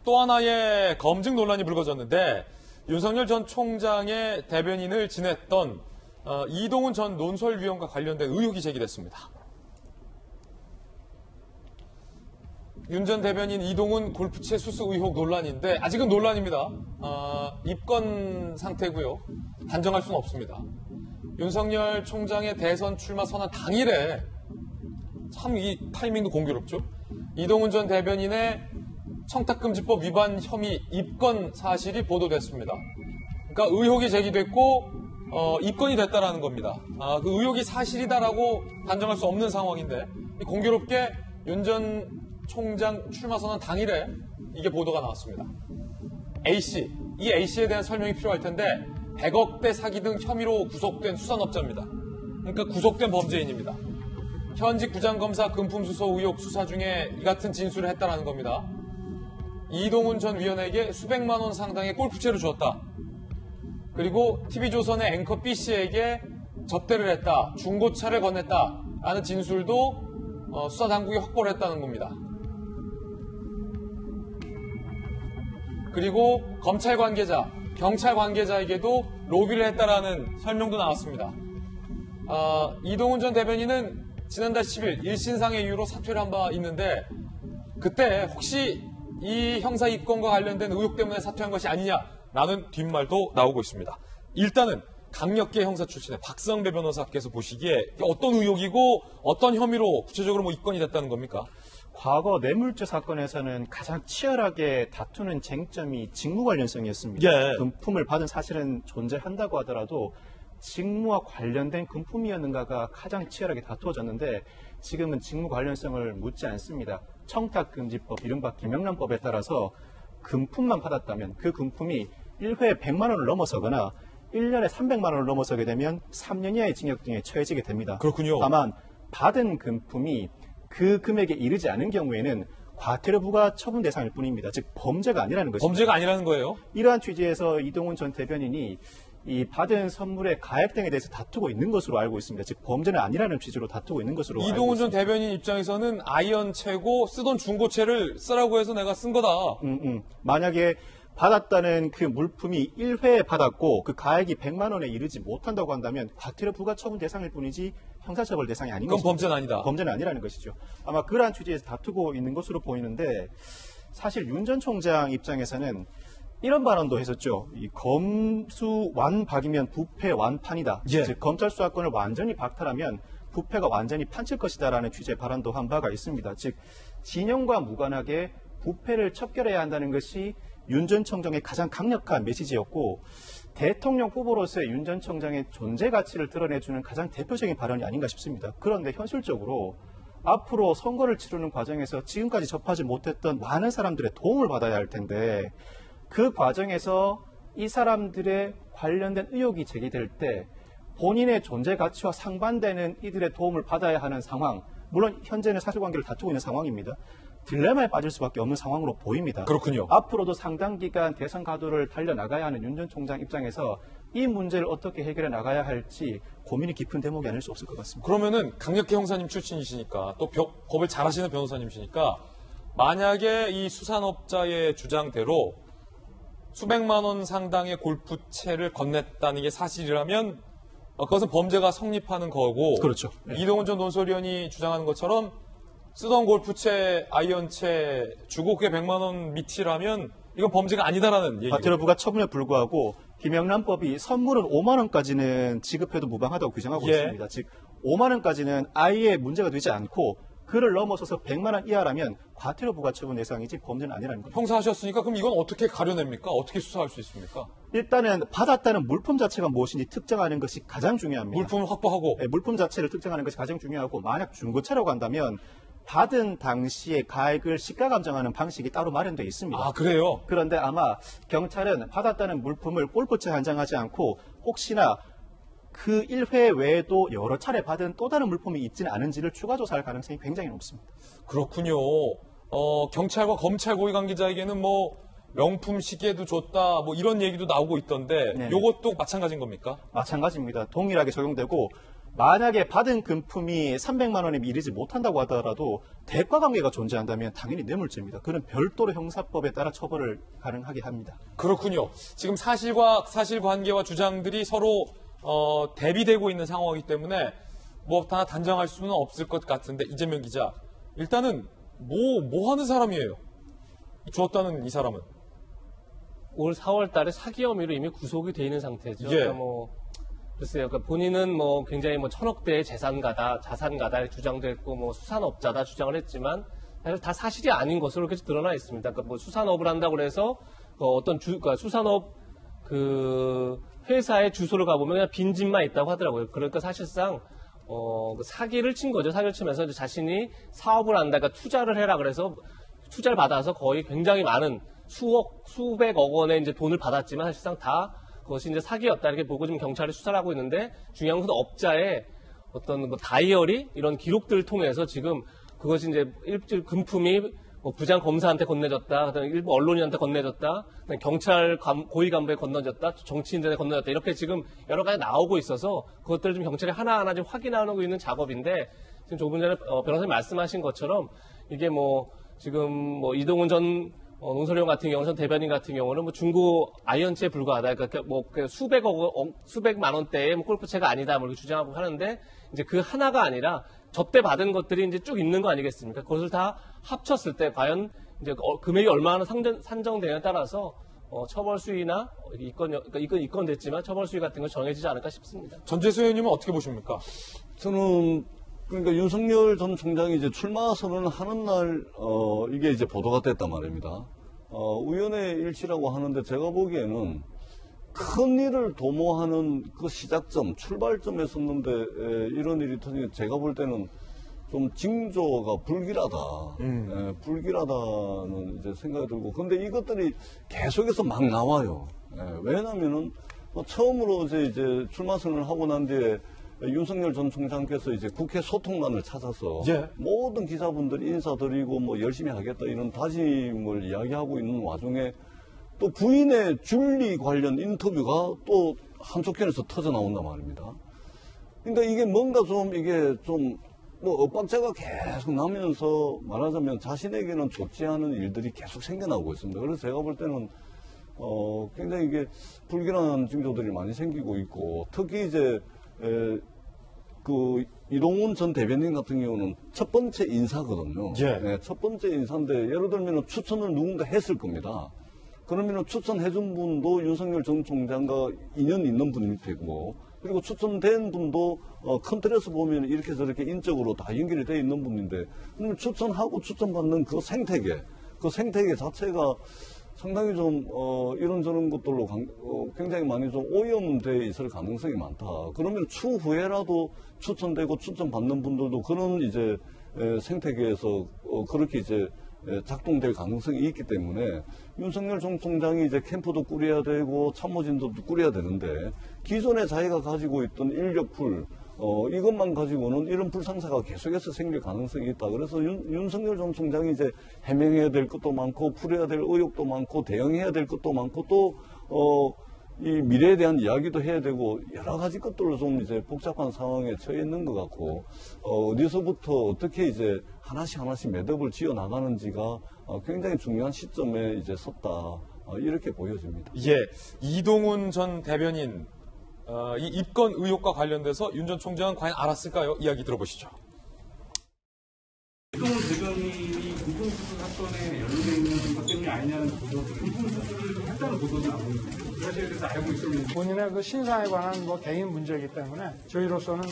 또 하나의 검증 논란이 불거졌는데 윤석열 전 총장의 대변인을 지냈던 이동훈 전 논설위원과 관련된 의혹이 제기됐습니다. 윤 전 대변인 이동훈 골프채 수수 의혹 논란인데 아직은 논란입니다. 입건 상태고요. 단정할 수는 없습니다. 윤석열 총장의 대선 출마 선언 당일에 참 이 타이밍도 공교롭죠. 이동훈 전 대변인의 청탁금지법 위반 혐의 입건 사실이 보도됐습니다. 그러니까 의혹이 제기됐고 입건이 됐다라는 겁니다. 그 의혹이 사실이다라고 단정할 수 없는 상황인데 공교롭게 윤 전 총장 출마 선언 당일에 이게 보도가 나왔습니다. A씨, 이 A씨에 대한 설명이 필요할 텐데 100억대 사기 등 혐의로 구속된 수산업자입니다. 그러니까 구속된 범죄인입니다. 현직 부장검사 금품수소 의혹 수사 중에 이 같은 진술을 했다라는 겁니다. 이동훈 전 위원에게 수백만 원 상당의 골프채를 주었다. 그리고 TV조선의 앵커 B씨에게 접대를 했다. 중고차를 건넸다. 라는 진술도 수사당국이 확보를 했다는 겁니다. 그리고 검찰 관계자, 경찰 관계자에게도 로비를 했다라는 설명도 나왔습니다. 이동훈 전 대변인은 지난달 10일 일신상의 이유로 사퇴를 한 바 있는데 그때 혹시 이 형사 입건과 관련된 의혹 때문에 사퇴한 것이 아니냐라는 뒷말도 나오고 있습니다. 일단은 강력계 형사 출신의 박성배 변호사께서 보시기에 어떤 의혹이고 어떤 혐의로 구체적으로 입건이 됐다는 겁니까? 과거 뇌물죄 사건에서는 가장 치열하게 다투는 쟁점이 직무 관련성이었습니다. 예. 금품을 받은 사실은 존재한다고 하더라도 직무와 관련된 금품이었는가가 가장 치열하게 다투어졌는데 지금은 직무 관련성을 묻지 않습니다. 청탁금지법, 이른바 김영란법에 따라서 금품만 받았다면 그 금품이 1회에 100만 원을 넘어서거나 1년에 300만 원을 넘어서게 되면 3년 이하의 징역 등에 처해지게 됩니다. 그렇군요. 다만 받은 금품이 그 금액에 이르지 않은 경우에는 과태료 부과 처분 대상일 뿐입니다. 즉 범죄가 아니라는 것입니다. 범죄가 아니라는 거예요? 이러한 취지에서 이동훈 전 대변인이 이 받은 선물의 가액 등에 대해서 다투고 있는 것으로 알고 있습니다. 즉 범죄는 아니라는 취지로 다투고 있는 것으로 알고 있습니다. 이동훈 전 대변인 입장에서는 아이언채고 쓰던 중고채를 쓰라고 해서 내가 쓴 거다. 만약에 받았다는 그 물품이 1회에 받았고 그 가액이 100만 원에 이르지 못한다고 한다면 과태료 부과 처분 대상일 뿐이지 형사처벌 대상이 아닌 것이죠. 그건 범죄는 아니다. 범죄는 아니라는 것이죠. 아마 그러한 취지에서 다투고 있는 것으로 보이는데 사실 윤 전 총장 입장에서는 이런 발언도 했었죠. 이 검수 완박이면 부패 완판이다. 예. 즉 검찰 수사권을 완전히 박탈하면 부패가 완전히 판칠 것이다라는 취지의 발언도 한 바가 있습니다. 즉 진영과 무관하게 부패를 척결해야 한다는 것이 윤 전 총장의 가장 강력한 메시지였고 대통령 후보로서의 윤 전 총장의 존재 가치를 드러내주는 가장 대표적인 발언이 아닌가 싶습니다. 그런데 현실적으로 앞으로 선거를 치르는 과정에서 지금까지 접하지 못했던 많은 사람들의 도움을 받아야 할 텐데 그 과정에서 이 사람들의 관련된 의혹이 제기될 때 본인의 존재 가치와 상반되는 이들의 도움을 받아야 하는 상황, 물론 현재는 사실관계를 다투고 있는 상황입니다. 딜레마에 빠질 수밖에 없는 상황으로 보입니다. 그렇군요. 앞으로도 상당 기간 대선 가도를 달려나가야 하는 윤 전 총장 입장에서 이 문제를 어떻게 해결해 나가야 할지 고민이 깊은 대목이 아닐 수 없을 것 같습니다. 그러면은 강력계 형사님 출신이시니까 또 법을 잘 하시는 변호사님이시니까 만약에 이 수산업자의 주장대로 수백만 원 상당의 골프채를 건넸다는 게 사실이라면 그것은 범죄가 성립하는 거고 그렇죠. 네. 이동훈 전 논설위원이 주장하는 것처럼 쓰던 골프채, 아이언채 주고 그게 100만 원 밑이라면 이건 범죄가 아니다라는 얘기죠. 과태료 부과 처분에 불구하고 김영란법이 선물은 5만 원까지는 지급해도 무방하다고 규정하고 예. 있습니다. 즉 5만 원까지는 아예 문제가 되지 않고 그를 넘어서서 100만 원 이하라면 과태료 부과 처분 대상이지 범죄는 아니라는 겁니다. 형사하셨으니까 그럼 이건 어떻게 가려냅니까? 어떻게 수사할 수 있습니까? 일단은 받았다는 물품 자체가 무엇인지 특정하는 것이 가장 중요합니다. 물품을 확보하고 네, 물품 자체를 특정하는 것이 가장 중요하고 만약 중고차라고 한다면 받은 당시의 가액을 시가 감정하는 방식이 따로 마련되어 있습니다. 아 그래요? 그런데 아마 경찰은 받았다는 물품을 골프채 한정하지 않고 혹시나 그 1회 외에도 여러 차례 받은 또 다른 물품이 있지는 않은지를 추가 조사할 가능성이 굉장히 높습니다. 그렇군요. 경찰과 검찰 고위 관계자에게는 뭐 명품 시계도 줬다 뭐 이런 얘기도 나오고 있던데 네. 이것도 마찬가지인 겁니까? 마찬가지입니다. 동일하게 적용되고 만약에 받은 금품이 300만 원에 이르지 못한다고 하더라도 대가 관계가 존재한다면 당연히 뇌물죄입니다. 그는 별도로 형사법에 따라 처벌을 가능하게 합니다. 그렇군요. 지금 사실관계와 주장들이 서로 대비되고 있는 상황이기 때문에 뭐 다 단정할 수는 없을 것 같은데 이재명 기자, 일단은 뭐 하는 사람이에요? 주었다는 이 사람은. 올 4월 달에 사기 혐의로 이미 구속이 돼 있는 상태죠. 예. 그러니까 글쎄요. 그러니까 본인은 굉장히 자산가다, 자산가다 주장도 했고, 수산업자다 주장을 했지만, 사실 다 사실이 아닌 것으로 이렇게 드러나 있습니다. 그러니까 수산업을 한다고 해서, 그러니까 수산업, 회사의 주소를 가보면 그냥 빈집만 있다고 하더라고요. 그러니까 사실상, 사기를 친 거죠. 사기를 치면서 이제 자신이 사업을 한다, 그러니까 투자를 해라 그래서, 투자를 받아서 거의 굉장히 많은 수백억 원의 이제 돈을 받았지만 사실상 다 그것이 이제 사기였다 이렇게 보고 지금 경찰이 수사를 하고 있는데, 중요한 것은 업자의 어떤 다이어리 이런 기록들을 통해서 지금 그것이 이제 일부 금품이 부장 검사한테 건네졌다, 그다음에 일부 언론인한테 건네졌다, 경찰 고위 간부에 건너졌다, 정치인들에 건너졌다 이렇게 지금 여러 가지 나오고 있어서 그것들을 좀 경찰이 하나하나 좀 확인하고 있는 작업인데, 지금 조금 전에 변호사님 말씀하신 것처럼 이게 지금 이동훈 전 농설위원 같은 경우는, 전 대변인 같은 경우는 중고 아이언츠에 불과하다. 그러니까 수백만 원대의 골프채가 아니다. 이렇게 주장하고 하는데, 이제 그 하나가 아니라 접대받은 것들이 이제 쭉 있는 거 아니겠습니까? 그것을 다 합쳤을 때 과연 이제 금액이 얼마나 산정되냐에 따라서 처벌 수위나 그러니까 이건 입건됐지만 처벌 수위 같은 건 정해지지 않을까 싶습니다. 전재수 의원님은 어떻게 보십니까? 저는 그러니까 윤석열 전 총장이 이제 출마 선언을 하는 날, 이게 이제 보도가 됐단 말입니다. 우연의 일치라고 하는데 제가 보기에는 큰 일을 도모하는 그 시작점, 출발점에 섰는데, 이런 일이 터지면 제가 볼 때는 좀 징조가 불길하다. 불길하다는 이제 생각이 들고. 근데 이것들이 계속해서 막 나와요. 왜냐면은, 처음으로 이제 출마 선언을 하고 난 뒤에 윤석열 전 총장께서 이제 국회 소통관을 찾아서 예. 모든 기자분들 인사드리고 열심히 하겠다 이런 다짐을 이야기하고 있는 와중에 또 부인의 줄리 관련 인터뷰가 또 한쪽 편에서 터져 나온단 말입니다. 그러니까 이게 뭔가 엇박자가 계속 나면서 말하자면 자신에게는 좋지 않은 일들이 계속 생겨나고 있습니다. 그래서 제가 볼 때는 굉장히 이게 불길한 징조들이 많이 생기고 있고, 특히 이제 이동훈 전 대변인 같은 경우는 첫 번째 인사거든요. 예. 네, 첫 번째 인사인데, 예를 들면 추천을 누군가 했을 겁니다. 그러면 추천해준 분도 윤석열 전 총장과 인연 있는 분일 테고, 그리고 추천된 분도 큰 틀에서 보면 이렇게 저렇게 인적으로 다 연결이 되어 있는 분인데, 그러면 추천하고 추천받는 그 생태계 자체가 상당히 좀 이런저런 것들로 굉장히 많이 좀 오염돼 있을 가능성이 많다. 그러면 추후에라도 추천되고 추천받는 분들도 그런 이제 생태계에서 그렇게 이제 작동될 가능성이 있기 때문에 윤석열 전 총장이 이제 캠프도 꾸려야 되고 참모진도 꾸려야 되는데, 기존에 자기가 가지고 있던 인력풀 이것만 가지고는 이런 불상사가 계속해서 생길 가능성이 있다. 그래서 윤석열 전 총장이 이제 해명해야 될 것도 많고, 풀어야 될 의혹도 많고, 대응해야 될 것도 많고, 또 이 미래에 대한 이야기도 해야 되고, 여러 가지 것들로 좀 이제 복잡한 상황에 처해 있는 것 같고, 어디서부터 어떻게 이제 하나씩 매듭을 지어 나가는지가 굉장히 중요한 시점에 이제 섰다. 이렇게 보여집니다. 예, 이동훈 전 대변인 이 입건 의혹과 관련돼서 윤 전 총장은 과연 알았을까요? 이야기 들어보시죠. 이동훈 대변인이 금품 수수 사건에 연루되어 있는 것 때문이 아니냐는 보도들, 금품 수수를 했다는 보도는 나오고 있는데, 그것에 대해서 알고 있습니다. 본인의 그 신상에 관한 개인 문제이기 때문에 저희로서는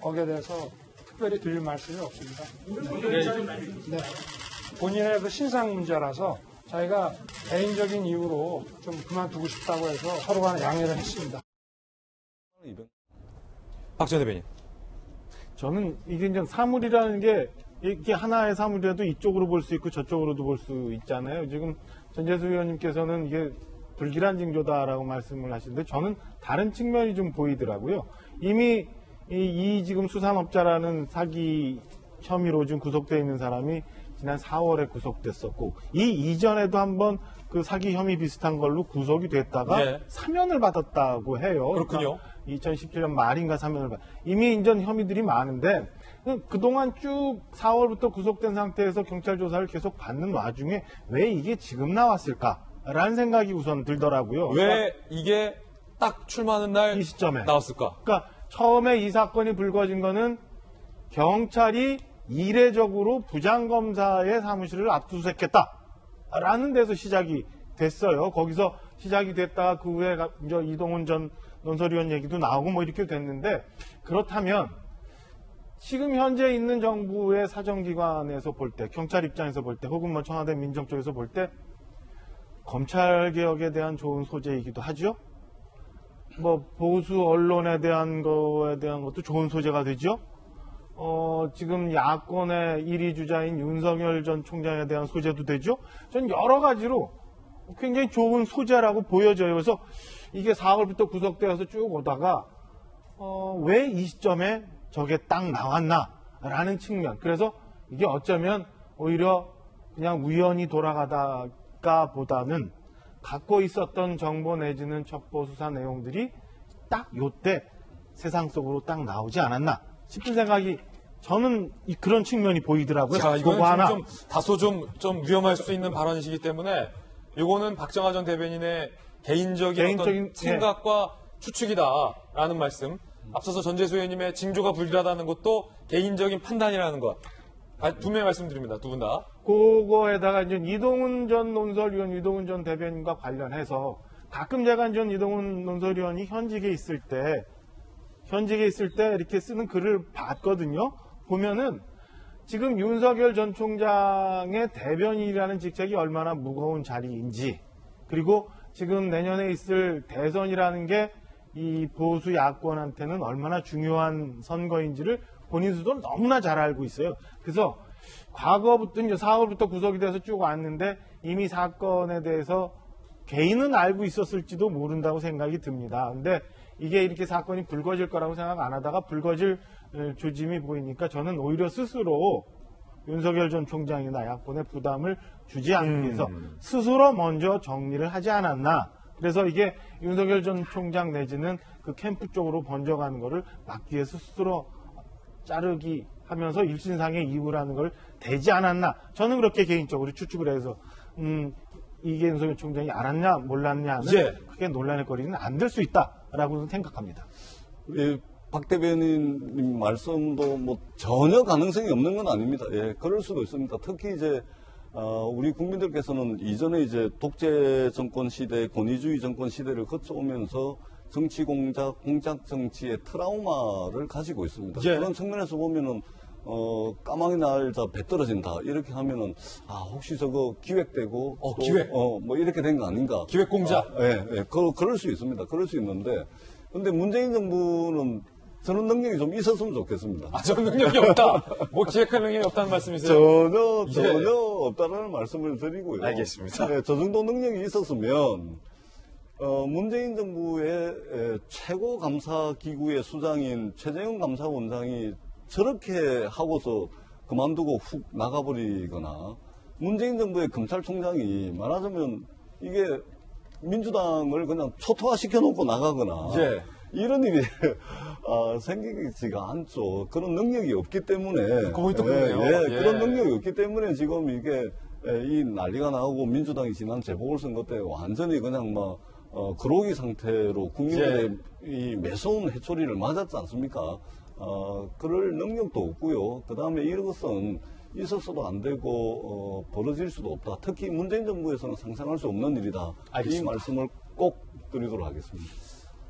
거기에 대해서 특별히 드릴 말씀이 없습니다. 네. 본인의 그 신상 문제라서 자기가 개인적인 이유로 좀 그만두고 싶다고 해서 서로 간에 양해를 했습니다. 박 전 대변인. 저는 이게 이제 사물이라는 게 이게 하나의 사물이라도 이쪽으로 볼 수 있고 저쪽으로도 볼 수 있잖아요. 지금 전재수 의원님께서는 이게 불길한 징조다라고 말씀을 하시는데, 저는 다른 측면이 좀 보이더라고요. 이미 이 지금 수산업자라는 사기 혐의로 지금 구속되어 있는 사람이 지난 4월에 구속됐었고, 이 이전에도 한번 그 사기 혐의 비슷한 걸로 구속이 됐다가 네. 사면을 받았다고 해요. 그렇군요. 그러니까 2017년 말인가 3년을 이미 인전 혐의들이 많은데 그동안 쭉 4월부터 구속된 상태에서 경찰 조사를 계속 받는 와중에 왜 이게 지금 나왔을까라는 생각이 우선 들더라고요. 왜 이게 딱 출마하는 날 이 시점에 나왔을까? 그러니까 처음에 이 사건이 불거진 거는 경찰이 이례적으로 부장검사의 사무실을 압수수색했다라는 데서 시작이 됐어요. 거기서 시작이 됐다가 그 후에 이제 이동훈 전 논설위원 얘기도 나오고 뭐 이렇게 됐는데 그렇다면 지금 현재 있는 정부의 사정기관에서 볼 때, 경찰 입장에서 볼 때, 혹은 뭐 청와대 민정 쪽에서 볼 때 검찰 개혁에 대한 좋은 소재이기도 하죠. 뭐 보수 언론에 대한 거에 대한 것도 좋은 소재가 되죠. 지금 야권의 1위 주자인 윤석열 전 총장에 대한 소재도 되죠. 전 여러 가지로 굉장히 좋은 소재라고 보여져요. 그래서 이게 4월부터 구속되어서 쭉 오다가 왜 이 시점에 저게 딱 나왔나라는 측면. 그래서 이게 어쩌면 오히려 그냥 우연히 돌아가다가 보다는 갖고 있었던 정보 내지는 첩보 수사 내용들이 딱 요때 세상 속으로 딱 나오지 않았나 싶은 생각이 저는 그런 측면이 보이더라고요. 자, 그거 이거는 하나. 좀 다소 좀 위험할 수 있는 발언이시기 때문에 이거는 박정하 전 대변인의 개인적인 어떤 생각과 추측이다라는 말씀. 앞서서 전재수 의원님의 징조가 불길하다는 것도 개인적인 판단이라는 것. 분명히 말씀드립니다. 두 분 다. 그거에다가 이제 이동훈 전 논설위원, 이동훈 전 대변인과 관련해서 가끔 제가 전 이동훈 논설위원이 현직에 있을 때 이렇게 쓰는 글을 봤거든요. 보면은 지금 윤석열 전 총장의 대변인이라는 직책이 얼마나 무거운 자리인지, 그리고 지금 내년에 있을 대선이라는 게 이 보수 야권한테는 얼마나 중요한 선거인지를 본인들도 너무나 잘 알고 있어요. 그래서 과거부터 이제 4월부터 구속이 돼서 쭉 왔는데 이미 사건에 대해서 개인은 알고 있었을지도 모른다고 생각이 듭니다. 근데 이게 이렇게 사건이 불거질 거라고 생각 안 하다가 불거질 조짐이 보이니까 저는 오히려 스스로 윤석열 전 총장이나 야권의 부담을 주지 않기 위해서 스스로 먼저 정리를 하지 않았나. 그래서 이게 윤석열 전 총장 내지는 그 캠프 쪽으로 번져가는 거를 막기 위해서 스스로 자르기 하면서 일신상의 이유라는 걸 대지 않았나. 저는 그렇게 개인적으로 추측을 해서 이게 윤석열 총장이 알았냐 몰랐냐는 크게 논란의 거리는 안 될 수 있다라고 생각합니다. 예, 박 대변인 말씀도 뭐 전혀 가능성이 없는 건 아닙니다. 예, 그럴 수도 있습니다. 특히 이제 우리 국민들께서는 이전에 이제 독재 정권 시대, 권위주의 정권 시대를 거쳐오면서 정치 공작 정치의 트라우마를 가지고 있습니다. 예. 그런 측면에서 보면은 까마귀 날자 배 떨어진다 이렇게 하면은 혹시 저거 기획되고 기획 뭐 이렇게 된 거 아닌가? 기획 공작. 그럴 수 있습니다. 그럴 수 있는데 근데 문재인 정부는 저는 능력이 좀 있었으면 좋겠습니다. 저는 능력이 없다. 뭐 기획할 능력이 없다는 말씀이세요? 전혀 없다라는 말씀을 드리고요. 알겠습니다. 네, 저 정도 능력이 있었으면 문재인 정부의 최고 감사기구의 수장인 최재형 감사원장이 저렇게 하고서 그만두고 훅 나가버리거나 문재인 정부의 검찰총장이 말하자면 이게 민주당을 그냥 초토화시켜놓고 나가거나 이런 일이 생기지가 않죠. 그런 능력이 없기 때문에 거의 또 그러네요. 그런 능력이 없기 때문에 지금 이게 이 난리가 나고 민주당이 지난 재보궐선거 때 완전히 그냥 막 그로기 상태로 국민들의 이 매서운 해초리를 맞았지 않습니까? 그럴 능력도 없고요. 그 다음에 이런 것은 있었어도 안 되고 벌어질 수도 없다. 특히 문재인 정부에서는 상상할 수 없는 일이다. 알겠습니다. 이 말씀을 꼭 드리도록 하겠습니다.